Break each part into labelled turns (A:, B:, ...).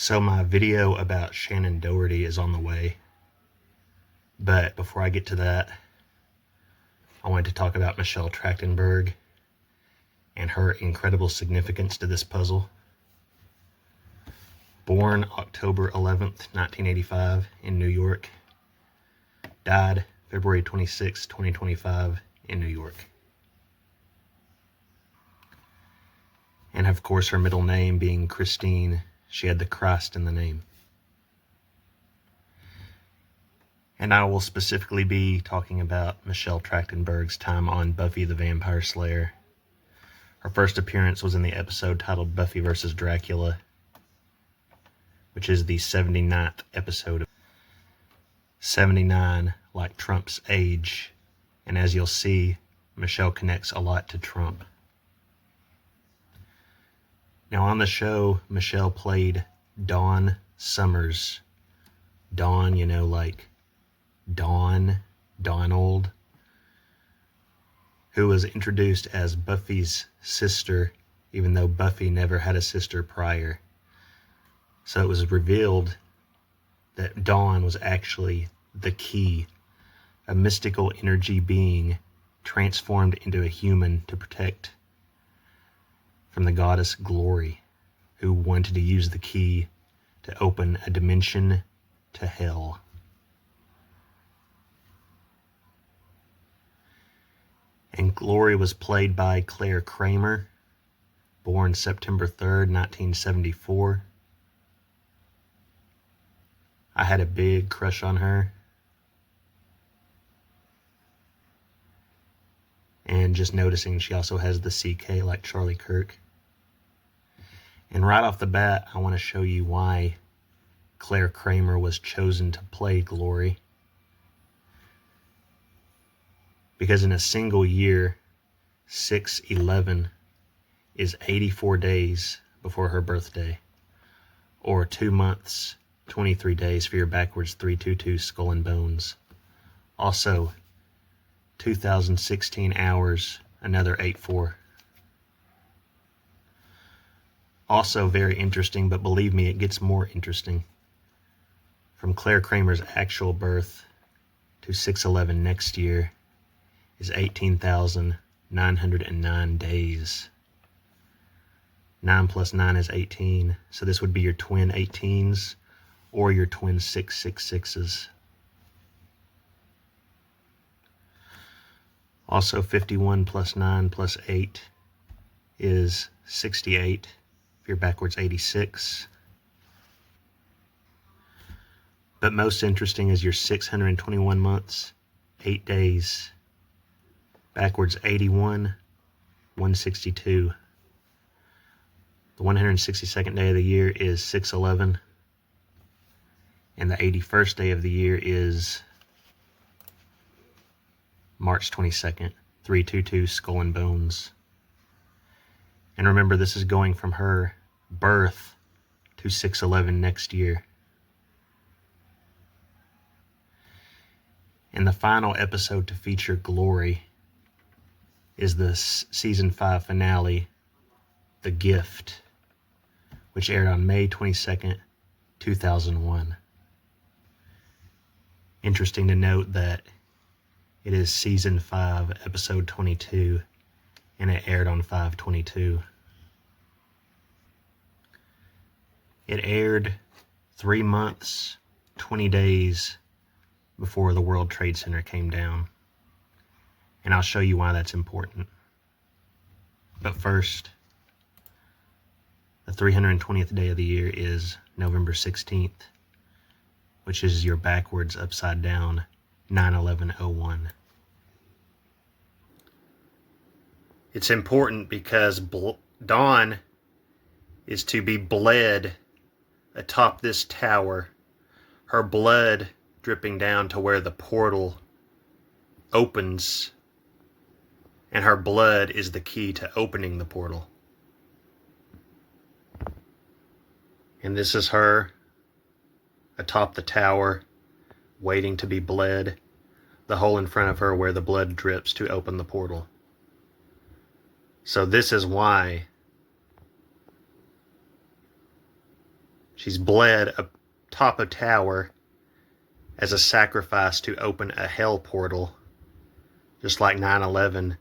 A: So my video about Shannen Doherty is on the way, but before I get to that, I wanted to talk about Michelle Trachtenberg and her incredible significance to this puzzle. Born October 11th, 1985 in New York, died February 26, 2025 in New York. And of course her middle name being Christine, she had the Christ in the name. And I will specifically be talking about Michelle Trachtenberg's time on Buffy the Vampire Slayer. Her first appearance was in the episode titled Buffy vs. Dracula, which is the 79th episode. 79, like Trump's age, and as you'll see, Michelle connects a lot to Trump. Now on the show, Michelle played Dawn Summers. Dawn, like Dawn, Donald, who was introduced as Buffy's sister, even though Buffy never had a sister prior. So it was revealed that Dawn was actually the key, a mystical energy being transformed into a human to protect from the goddess Glory, who wanted to use the key to open a dimension to hell. And Glory was played by Claire Kramer, born September 3rd, 1974. I had a big crush on her. And just noticing she also has the CK like Charlie Kirk. And right off the bat, I want to show you why Claire Kramer was chosen to play Glory. Because in a single year, 6/11 is 84 days before her birthday, or 2 months, 23 days for your backwards 322 Skull and Bones. Also, 2016 hours, another 8/4. Also very interesting, but believe me, it gets more interesting. From Claire Kramer's actual birth to 6/11 next year is 18,909 days. 9 plus 9 is 18, so this would be your twin 18s or your twin 666s. Also, 51 plus 9 plus 8 is 68. If you're backwards, 86. But most interesting is your 621 months, 8 days. Backwards, 81, 162. The 162nd day of the year is 6/11. And the 81st day of the year is March 22nd, 322 Skull and Bones. And remember, this is going from her birth to 6/11 next year. And the final episode to feature Glory is the season 5 finale, The Gift, which aired on May 22nd, 2001. Interesting to note that it is season 5, episode 22, and it aired on 5/22. It aired 3 months, 20 days before the World Trade Center came down. And I'll show you why that's important. But first, the 320th day of the year is November 16th, which is your backwards upside down 9/11/01. It's important because Dawn is to be bled atop this tower, her blood dripping down to where the portal opens, and her blood is the key to opening the portal. And this is her atop the tower, waiting to be bled, the hole in front of her where the blood drips to open the portal. So this is why She's bled atop a tower as a sacrifice to open a hell portal, just like 9/11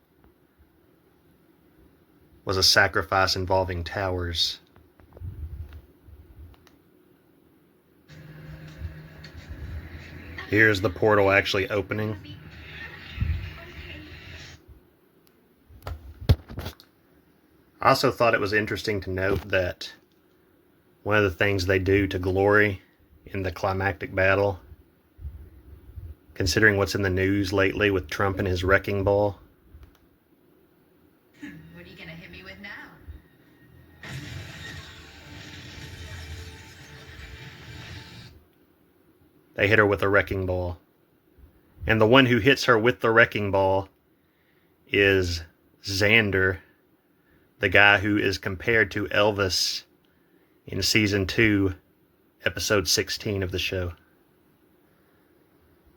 A: was a sacrifice involving towers. Here's the portal actually opening. I also thought it was interesting to note that one of the things they do to Glory in the climactic battle, considering what's in the news lately with Trump and his wrecking ball.
B: What are you gonna hit me with now?
A: They hit her with a wrecking ball. And the one who hits her with the wrecking ball is Xander, the guy who is compared to Elvis in season 2, episode 16 of the show.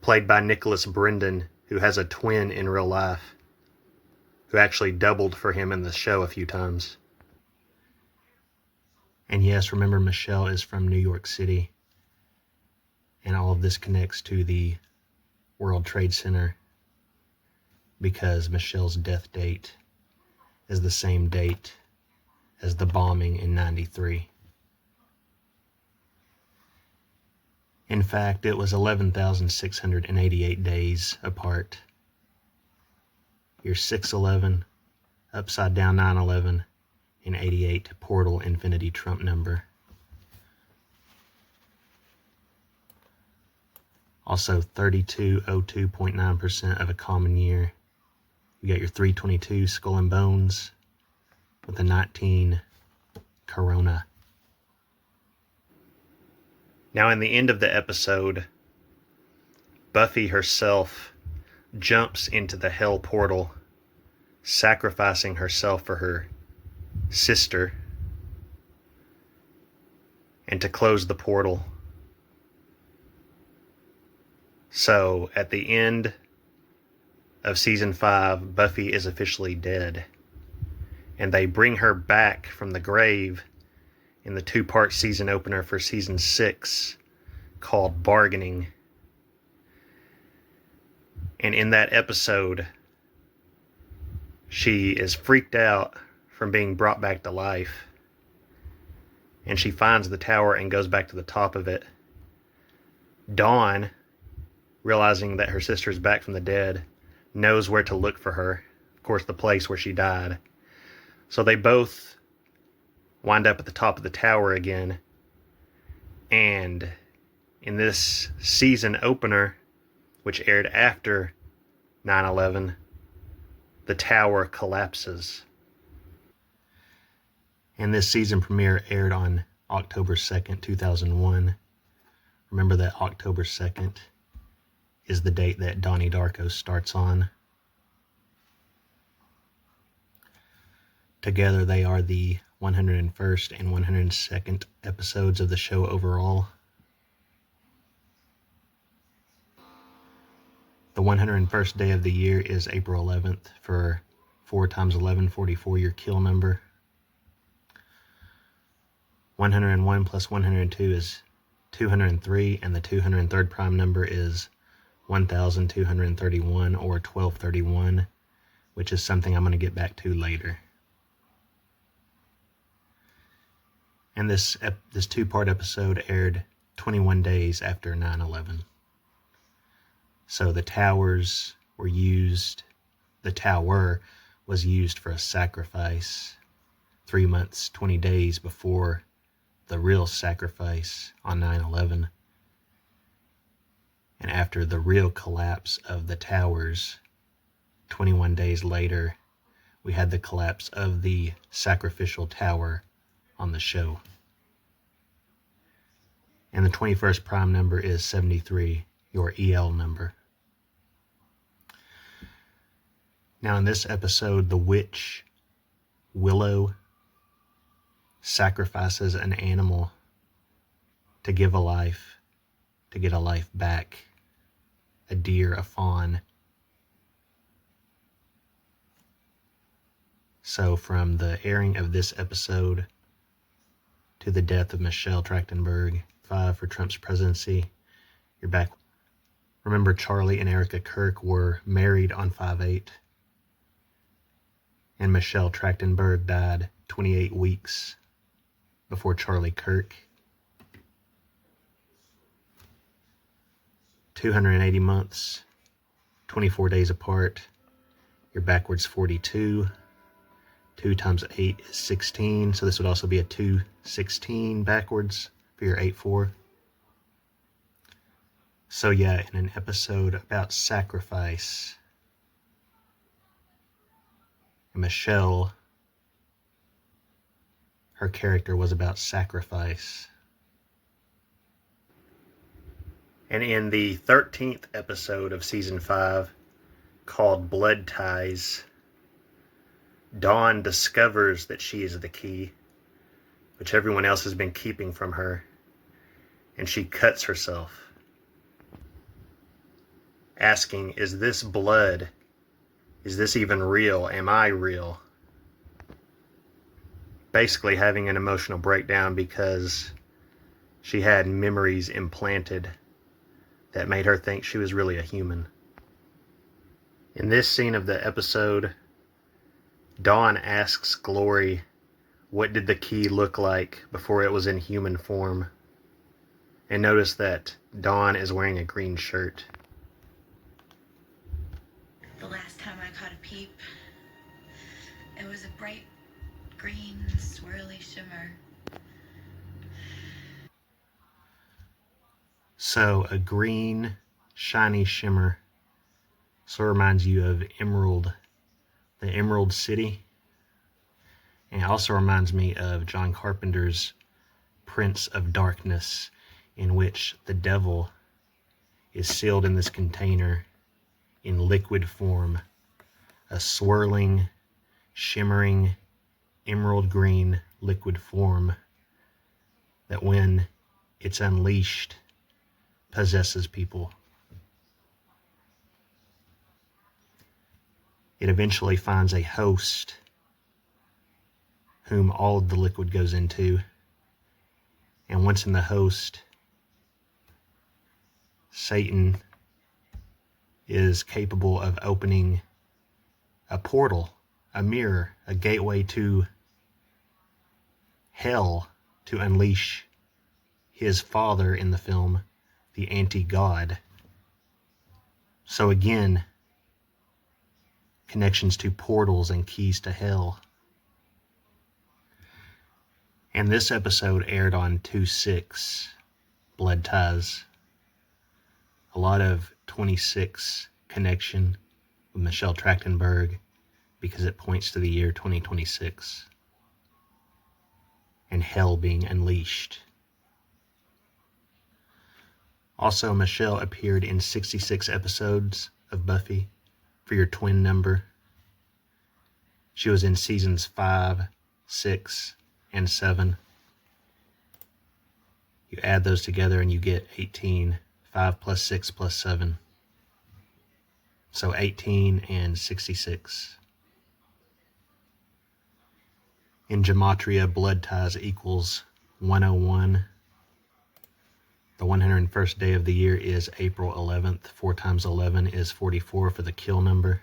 A: Played by Nicholas Brendan, who has a twin in real life, who actually doubled for him in the show a few times. And yes, remember, Michelle is from New York City. And all of this connects to the World Trade Center because Michelle's death date is the same date as the bombing in 93. In fact, it was 11,688 days apart. Your 6/11, upside down 9/11, and 88 portal infinity Trump number. Also 3202.9% of a common year. You got your 322 skull and bones with the 19 corona. Now, in the end of the episode, Buffy herself jumps into the hell portal, sacrificing herself for her sister, and to close the portal. So, at the end of season 5, Buffy is officially dead. And they bring her back from the grave in the 2-part season opener for season 6 called Bargaining. And in that episode, she is freaked out from being brought back to life. And she finds the tower and goes back to the top of it. Dawn, realizing that her sister's back from the dead, knows where to look for her. Of course, the place where she died. So they both wind up at the top of the tower again. And in this season opener, which aired after 9/11, the tower collapses. And this season premiere aired on October 2nd, 2001. Remember that October 2nd is the date that Donnie Darko starts on. Together they are the 101st and 102nd episodes of the show overall. The 101st day of the year is April 11th for 4 times 11, 44, your kill number. 101 plus 102 is 203, and the 203rd prime number is 1231 or 1231, which is something I'm going to get back to later. And this 2-part episode aired 21 days after 9/11. So the tower was used for a sacrifice 3 months, 20 days before the real sacrifice on 9/11. And after the real collapse of the towers, 21 days later, we had the collapse of the sacrificial tower on the show. And the 21st prime number is 73, your EL number. Now in this episode, the witch Willow sacrifices an animal to get a life back. A deer, a fawn. So from the airing of this episode to the death of Michelle Trachtenberg. 5 for Trump's presidency. You're back. Remember, Charlie and Erica Kirk were married on 5/8. And Michelle Trachtenberg died 28 weeks before Charlie Kirk. 280 months, 24 days apart. You're backwards 42. 2 times 8 is 16. So this would also be a 216 backwards for your 8-4. So yeah, in an episode about sacrifice, Michelle, her character was about sacrifice. And in the 13th episode of season 5, called Blood Ties, Dawn discovers that she is the key, which everyone else has been keeping from her, and she cuts herself, asking, is this blood? Is this even real? Am I real? Basically having an emotional breakdown because she had memories implanted that made her think she was really a human. In this scene of the episode, Dawn asks Glory, what did the key look like before it was in human form? And notice that Dawn is wearing a green shirt.
B: The last time I caught a peep, it was a bright green, swirly shimmer.
A: So a green, shiny shimmer sort of reminds you of Emerald, the Emerald City. And it also reminds me of John Carpenter's Prince of Darkness, in which the devil is sealed in this container in liquid form, a swirling, shimmering, emerald green liquid form that when it's unleashed possesses people. It eventually finds a host whom all of the liquid goes into, and once in the host, Satan is capable of opening a portal, a mirror, a gateway to hell to unleash his father in the film, the anti-god. So again, connections to portals and keys to hell. And this episode aired on 2/6, Blood Ties. A lot of 26 connection with Michelle Trachtenberg because it points to the year 2026 and hell being unleashed. Also, Michelle appeared in 66 episodes of Buffy for your twin number. She was in seasons 5, 6, and 7. You add those together and you get 18. 5 plus 6 plus 7. So 18 and 66. In Gematria, Blood Ties equals 101. The 101st day of the year is April 11th. 4 times 11 is 44 for the kill number.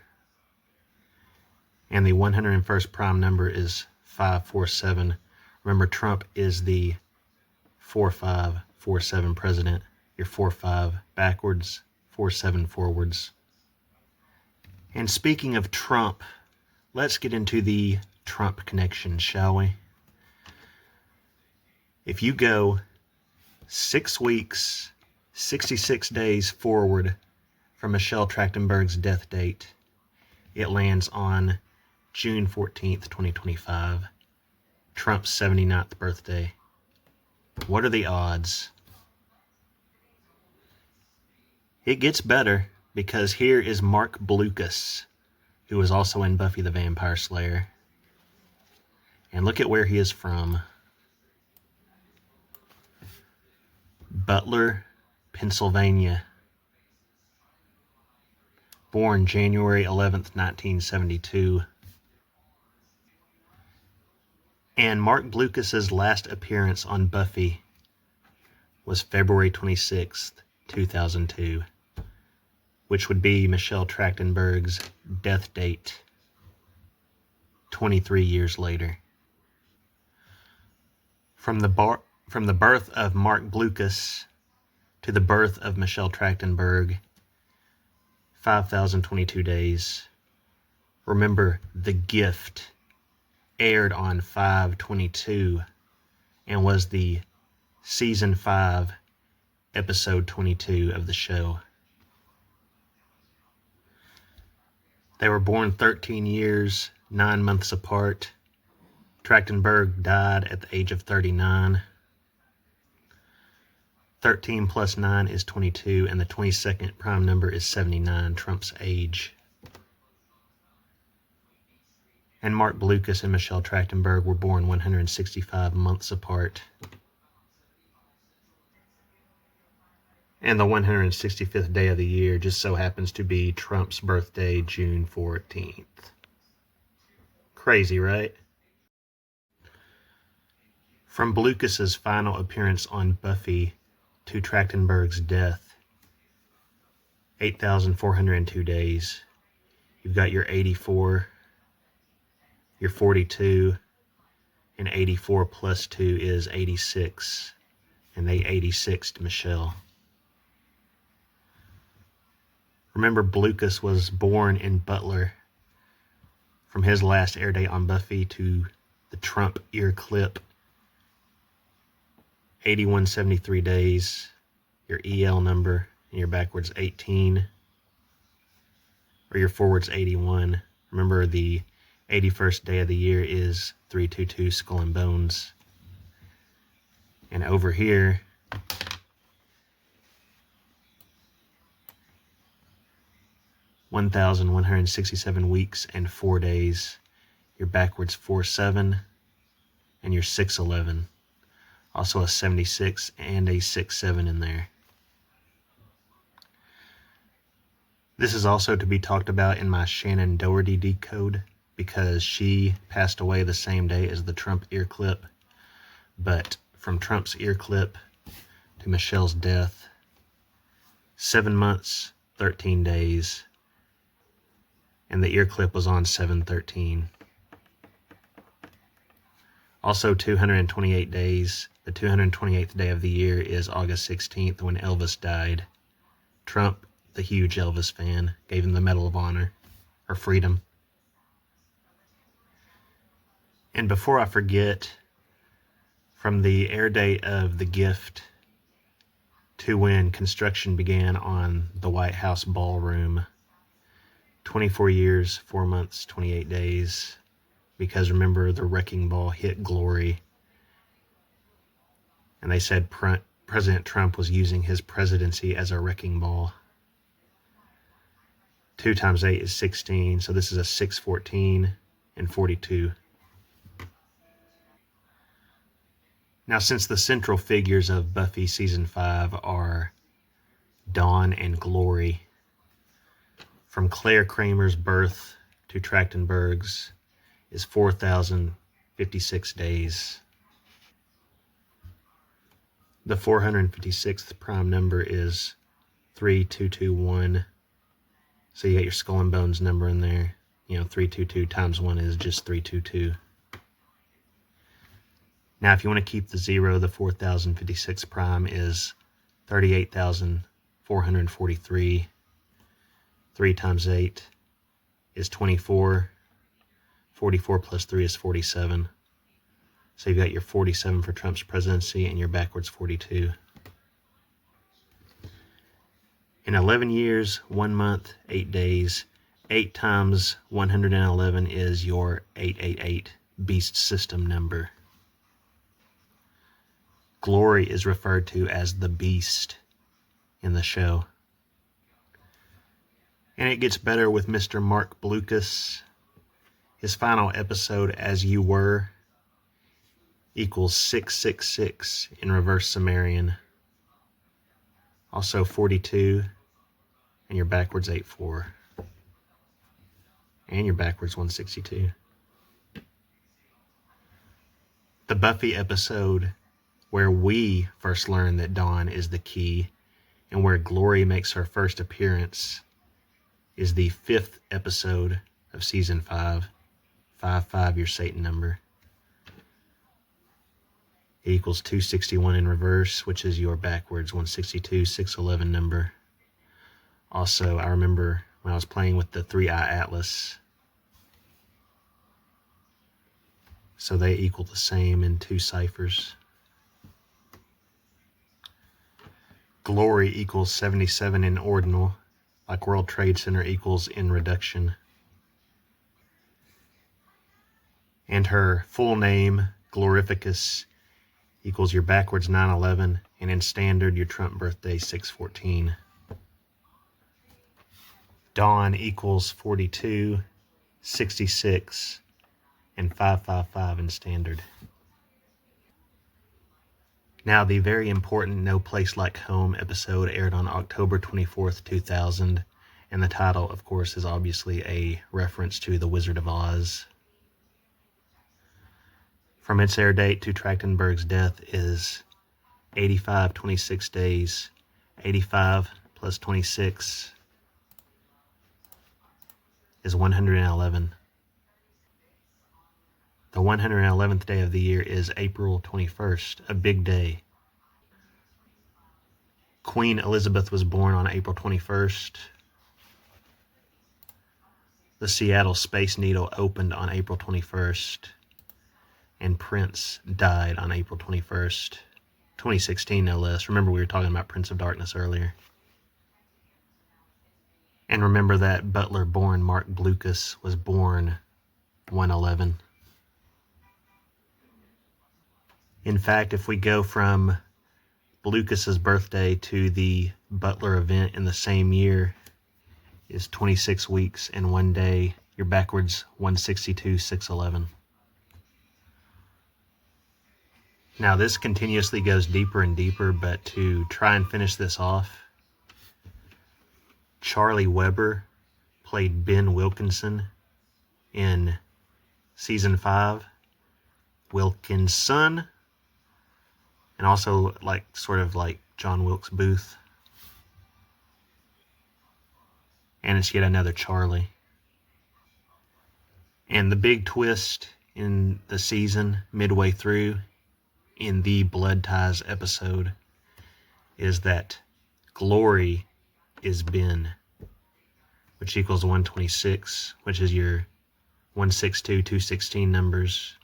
A: And the 101st prime number is 547. Remember, Trump is the 4547 president. Your 45 backwards, 47 forwards. And speaking of Trump, let's get into the Trump connection, shall we? If you go 6 weeks, 66 days forward from Michelle Trachtenberg's death date, it lands on June 14th, 2025, Trump's 79th birthday. What are the odds? It gets better, because here is Mark Blucas, who was also in Buffy the Vampire Slayer. And look at where he is from. Butler, Pennsylvania. Born January 11th, 1972. And Mark Blucas's last appearance on Buffy was February 26th, 2002, which would be Michelle Trachtenberg's death date 23 years later. From the birth of Mark Blucas to the birth of Michelle Trachtenberg, 5,022 days. Remember, The Gift aired on 5/22 and was the season 5, episode 22 of the show. They were born 13 years, 9 months apart. Trachtenberg died at the age of 39. 13 plus 9 is 22, and the 22nd prime number is 79, Trump's age. And Mark Blucas and Michelle Trachtenberg were born 165 months apart. And the 165th day of the year just so happens to be Trump's birthday, June 14th. Crazy, right? From Blucas's final appearance on Buffy to Trachtenberg's death, 8,402 days. You've got your 84, your 42, and 84 plus 2 is 86. And they 86'd Michelle. Remember, Blucas was born in Butler. From his last air date on Buffy to the Trump ear clip, 8173 days, your EL number, and your backwards 18, or your forwards 81. Remember, the 81st day of the year is 322 Skull and Bones. And over here, (1,167 weeks and 4 days), your backwards 47, and your 611. Also a 76 and a 67 in there. This is also to be talked about in my Shannon Doherty decode, because she passed away the same day as the Trump ear clip. But from Trump's ear clip to Michelle's death, 7 months, 13 days, and the ear clip was on 7/13. Also 228 days. The 228th day of the year is August 16th, when Elvis died. Trump, the huge Elvis fan, gave him the Medal of Honor, or Freedom. And before I forget, from the air date of The Gift to when construction began on the White House ballroom, 24 years, 4 months, 28 days, because remember, the wrecking ball hit Glory, and they said President Trump was using his presidency as a wrecking ball. 2 times 8 is 16, so this is a 614 and 42. Now, since the central figures of Buffy Season 5 are Dawn and Glory, from Claire Kramer's birth to Trachtenberg's is 4,056 days. The 456th prime number is 3221. So you got your Skull and Bones number in there. 322 times 1 is just 322. Now, if you want to keep the 0, the 4,056 prime is 38,443. 3 times 8 is 24. 44 plus 3 is 47. So you've got your 47 for Trump's presidency and your backwards 42. In 11 years, 1 month, 8 days, 8 times 111 is your 888 beast system number. Glory is referred to as the Beast in the show. And it gets better with Mr. Mark Blucas. His final episode, As You Were, equals 666 in reverse Sumerian. Also 42, and your backwards 84. And your backwards 162. The Buffy episode where we first learn that Dawn is the key and where Glory makes her first appearance is the 5th episode of season 5. 5, your Satan number. It equals 261 in reverse, which is your backwards 162, 611 number. Also, I remember when I was playing with the 3-eye atlas, so they equal the same in 2 ciphers. Glory equals 77 in ordinal, like World Trade Center equals in reduction. And her full name, Glorificus, equals your backwards 911, and in standard, your Trump birthday 614. Dawn equals 42, 66, and 555 in standard. Now, the very important No Place Like Home episode aired on October 24th, 2000, and the title, of course, is obviously a reference to The Wizard of Oz. From its air date to Trachtenberg's death is 85, 26 days. 85 plus 26 is 111. The 111th day of the year is April 21st, a big day. Queen Elizabeth was born on April 21st. The Seattle Space Needle opened on April 21st. And Prince died on April 21st, 2016 no less. Remember, we were talking about Prince of Darkness earlier. And remember that Butler-born Mark Blucas was born 111. In fact, if we go from Blucas's birthday to the Butler event in the same year is 26 weeks and 1 day. You're backwards 162, 611. Now this continuously goes deeper and deeper, but to try and finish this off, Charlie Weber played Ben Wilkinson in season 5. Wilkinson. And also sort of like John Wilkes Booth. And it's yet another Charlie. And the big twist in the season, midway through, in the Blood Ties episode, is that Glory is Ben, which equals 126, which is your 162, 216 numbers.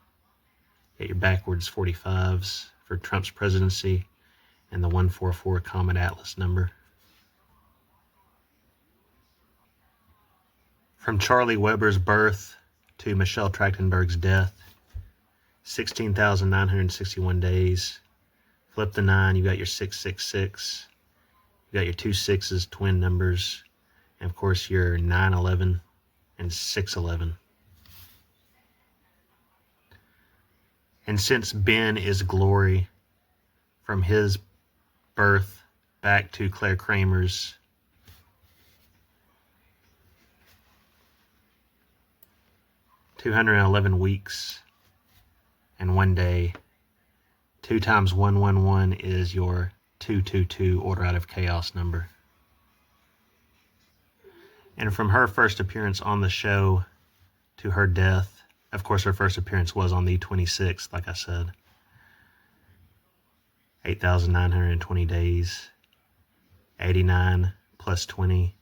A: Get your backwards 45s for Trump's presidency, and the 144 Comet Atlas number. From Charlie Weber's birth to Michelle Trachtenberg's death, 16,961 days. Flip the 9, you got your 666. You got your 2 6s, twin numbers. And of course your 911 and 611. And since Ben is Glory, from his birth back to Claire Kramer's, $211 weeks and 1 day. 2 times 111 is your 222 Order Out of Chaos number. And from her first appearance on the show to her death, of course her first appearance was on the 26th, like I said. 8,920 days. 89 plus 20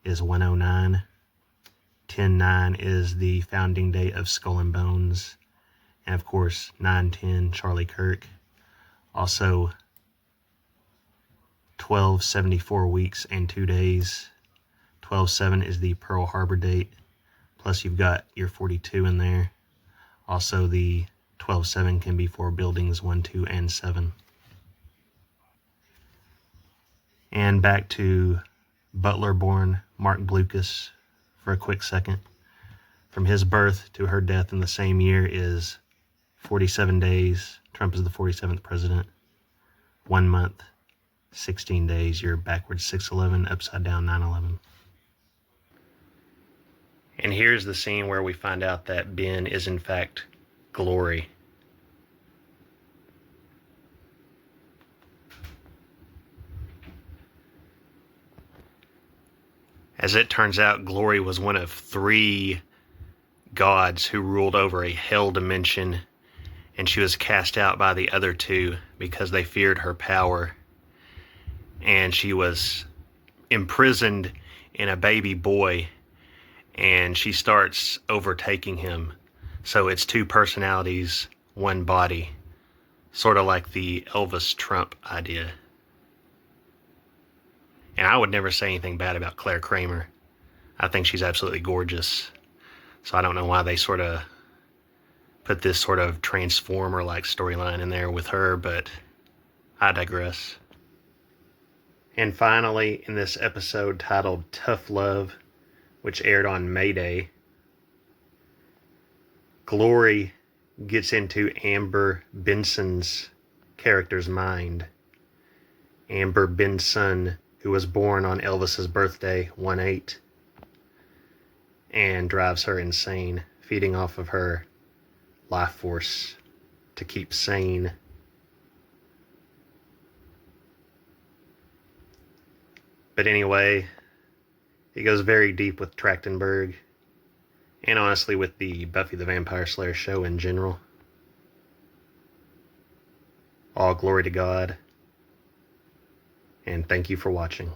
A: is 109. 10-9 is the founding date of Skull and Bones. And of course, 9-10, Charlie Kirk. Also, 1274 weeks and 2 days. 12-7 is the Pearl Harbor date. Plus you've got your 42 in there. Also, the 12-7 can be for buildings 1, 2, and 7. And back to Butler-born Mark Blucas for a quick second. From his birth to her death in the same year is 47 days. Trump is the 47th president. 1 month, 16 days. You're backwards 611, upside down 911. And here's the scene where we find out that Ben is in fact Glory. As it turns out, Glory was one of 3 gods who ruled over a hell dimension, and she was cast out by the other 2 because they feared her power. And she was imprisoned in a baby boy, and she starts overtaking him. So it's 2 personalities, 1 body, sort of like the Elvis Trump idea. And I would never say anything bad about Claire Kramer. I think she's absolutely gorgeous. So I don't know why they sort of put this sort of Transformer-like storyline in there with her, but I digress. And finally, in this episode titled Tough Love, which aired on May Day, Glory gets into Amber Benson's character's mind. Amber Benson, who was born on Elvis's birthday, 1/8, and drives her insane, feeding off of her life force to keep sane. But anyway, it goes very deep with Trachtenberg, and honestly with the Buffy the Vampire Slayer show in general. All glory to God, and thank you for watching.